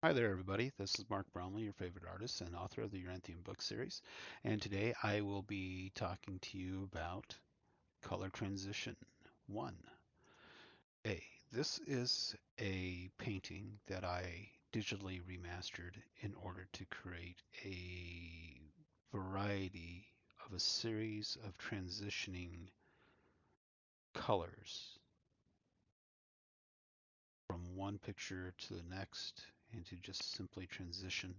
Hi there, everybody. This is Mark Bromley, your favorite artist and author of the Yoranthium book series. And today I will be talking to you about Color Transition 1A. This is a painting that I digitally remastered in order to create a variety of a series of transitioning colors from one picture to the next and to just simply transition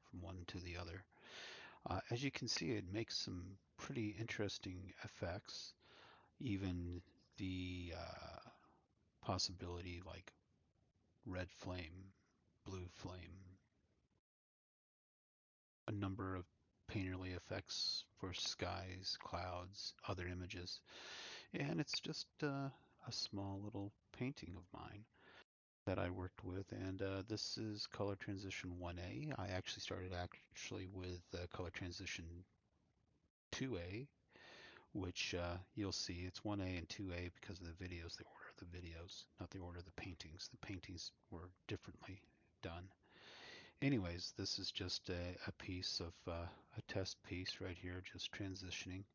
from one to the other. As you can see, it makes some pretty interesting effects. Even the possibility like red flame, blue flame, a number of painterly effects for skies, clouds, other images. And it's just a small little painting of mine that I worked with. And this is Color Transition 1A. I actually started with Color Transition 2A, which you'll see it's 1A and 2A because of the videos, the order of the videos, not the order of the paintings. The paintings were differently done. Anyways, this is just a piece of a test piece right here, just transitioning.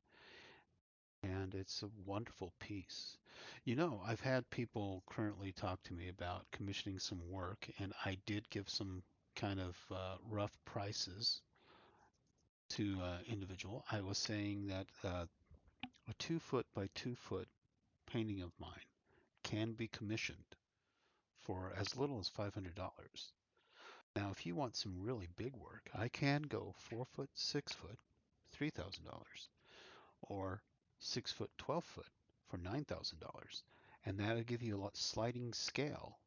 And it's a wonderful piece. You know, I've had people currently talk to me about commissioning some work, and I did give some kind of rough prices to individual. I was saying that a 2 foot by 2 foot painting of mine can be commissioned for as little as $500. Now, if you want some really big work, I can go 4 foot, 6 foot, $3,000, or 6 foot, 12 foot for $9,000. And that'll give you a lot sliding scale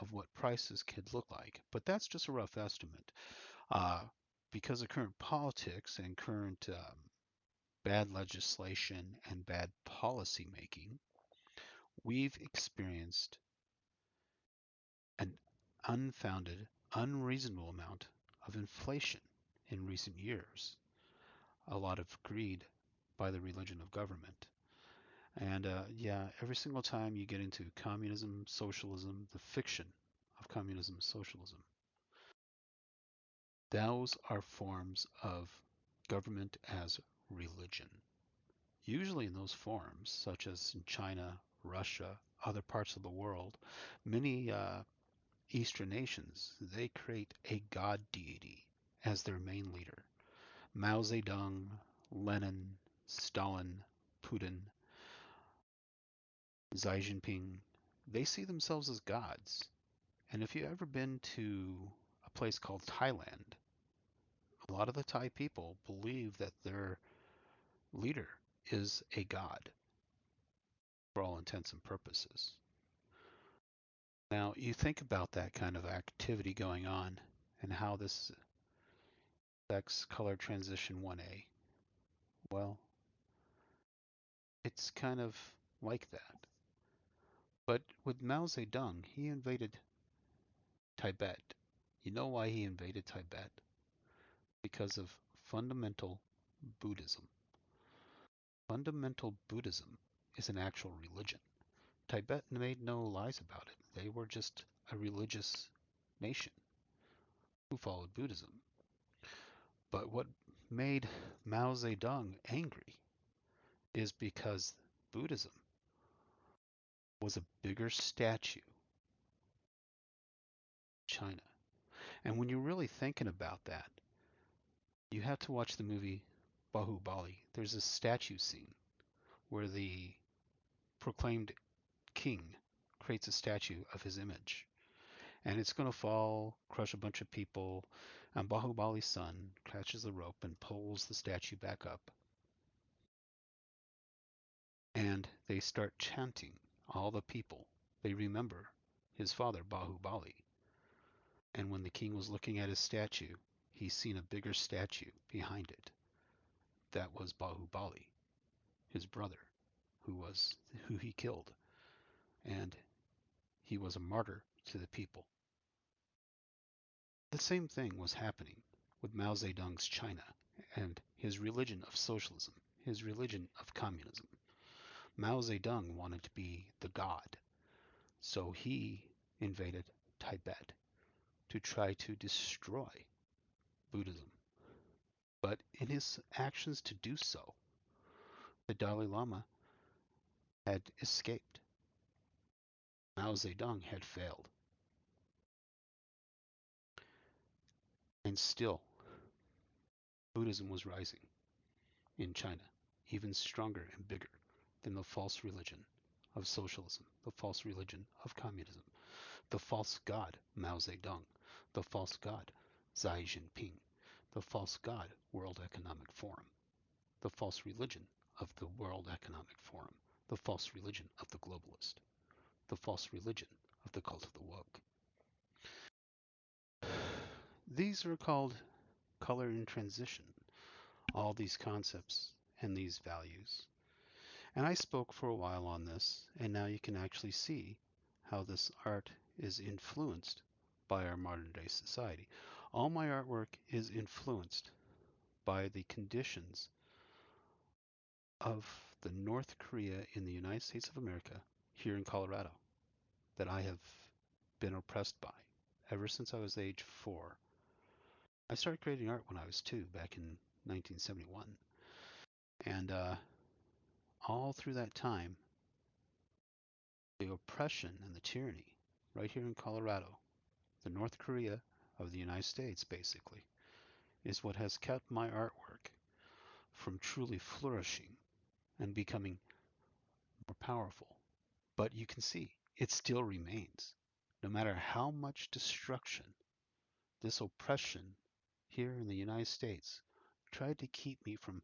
of what prices could look like. But that's just a rough estimate. Uh, because of current politics and current bad legislation and bad policy making, we've experienced an unfounded, unreasonable amount of inflation in recent years. A lot of greed by the religion of government. And yeah, every single time you get into communism, socialism, the fiction of communism, socialism, those are forms of government as religion. Usually in those forms, such as in China, Russia, other parts of the world, many Eastern nations, they create a god deity as their main leader. Mao Zedong, Lenin, Stalin, Putin, Xi Jinping, they see themselves as gods. And if you've ever been to a place called Thailand, a lot of the Thai people believe that their leader is a god for all intents and purposes. Now, you think about that kind of activity going on and how this affects color transition 1A. Well, it's kind of like that. But with Mao Zedong, he invaded Tibet. You know why he invaded Tibet? Because of fundamental Buddhism. Fundamental Buddhism is an actual religion. Tibet made no lies about it. They were just a religious nation who followed Buddhism. But what made Mao Zedong angry is because Buddhism was a bigger statue in China. And when you're really thinking about that, you have to watch the movie Bahubali. There's a statue scene where the proclaimed king creates a statue of his image. And it's going to fall, crush a bunch of people, and Bahubali's son catches the rope and pulls the statue back up. And they start chanting, all the people. They remember his father, Bahubali. And when the king was looking at his statue, he seen a bigger statue behind it. That was Bahubali, his brother, who he killed. And he was a martyr to the people. The same thing was happening with Mao Zedong's China and his religion of socialism, his religion of communism. Mao Zedong wanted to be the god, so he invaded Tibet to try to destroy Buddhism. But in his actions to do so, the Dalai Lama had escaped. Mao Zedong had failed. And still, Buddhism was rising in China, even stronger and bigger than the false religion of socialism, the false religion of communism, the false god Mao Zedong, the false god Xi Jinping, the false god World Economic Forum, the false religion of the World Economic Forum, the false religion of the globalist, the false religion of the cult of the woke. These are called color in transition, all these concepts and these values. And I spoke for a while on this, and now you can actually see how this art is influenced by our modern day society. All my artwork is influenced by the conditions of the North Korea in the United States of America here in Colorado that I have been oppressed by ever since I was age 4. I started creating art when I was 2 back in 1971. And all through that time, the oppression and the tyranny right here in Colorado, the North Korea of the United States basically, is what has kept my artwork from truly flourishing and becoming more powerful. But you can see, it still remains. No matter how much destruction this oppression here in the United States tried to keep me from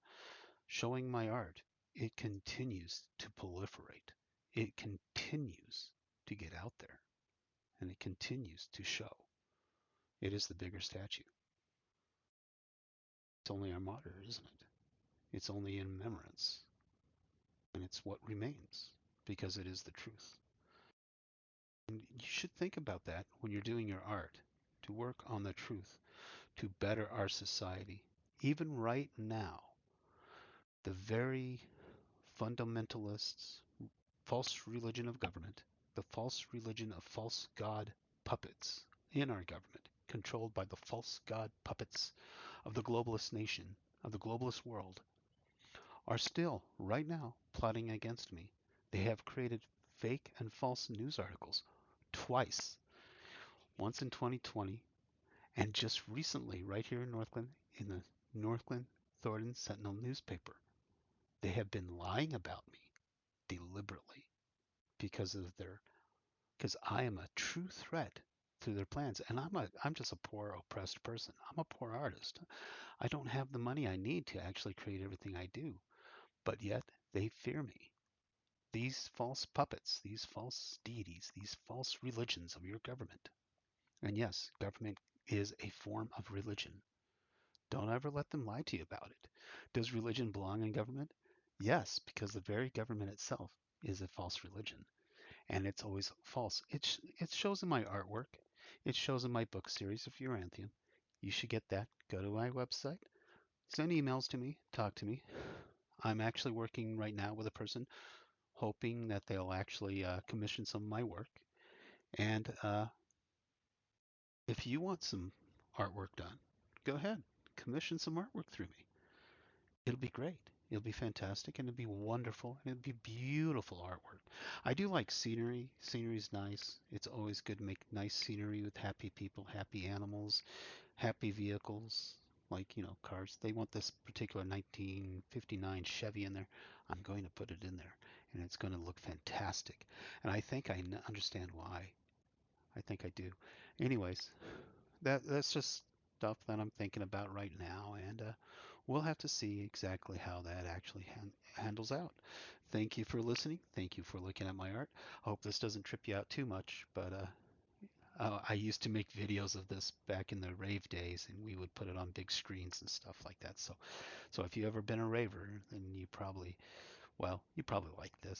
showing my art, it continues to proliferate. It continues to get out there, and it continues to show. It is the bigger statue. It's only our martyr, isn't it? It's only in remembrance, and it's what remains because it is the truth. And you should think about that when you're doing your art, to work on the truth, to better our society. Even right now, the very fundamentalists, false religion of government, the false religion of false god puppets in our government, controlled by the false god puppets of the globalist nation, of the globalist world, are still, right now, plotting against me. They have created fake and false news articles twice, once in 2020, and just recently, right here in Northland, in the Northland Thornton Sentinel newspaper. They have been lying about me deliberately because of because I am a true threat to their plans. And I'm just a poor oppressed person. I'm a poor artist. I don't have the money I need to actually create everything I do. But yet they fear me. These false puppets, these false deities, these false religions of your government. And yes, government is a form of religion. Don't ever let them lie to you about it. Does religion belong in government? Yes, because the very government itself is a false religion. And it's always false. It shows in my artwork. It shows in my book series of Yoranthium. You should get that. Go to my website. Send emails to me. Talk to me. I'm actually working right now with a person, hoping that they'll actually commission some of my work. And if you want some artwork done, go ahead. Commission some artwork through me. It'll be great. It'll be fantastic, and it'll be wonderful, and it'll be beautiful artwork. I do like scenery. Scenery's nice. It's always good to make nice scenery with happy people, happy animals, happy vehicles, like, cars. They want this particular 1959 Chevy in there. I'm going to put it in there, and it's going to look fantastic. And I think I understand why. I think I do. Anyways, that's just stuff that I'm thinking about right now, and we'll have to see exactly how that actually handles out. Thank you for listening. Thank you for looking at my art. I hope this doesn't trip you out too much, but I used to make videos of this back in the rave days, and we would put it on big screens and stuff like that. So if you ever been a raver, then you probably like this.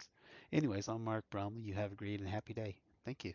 Anyways, I'm Mark Bromley. You have a great and happy day. Thank you.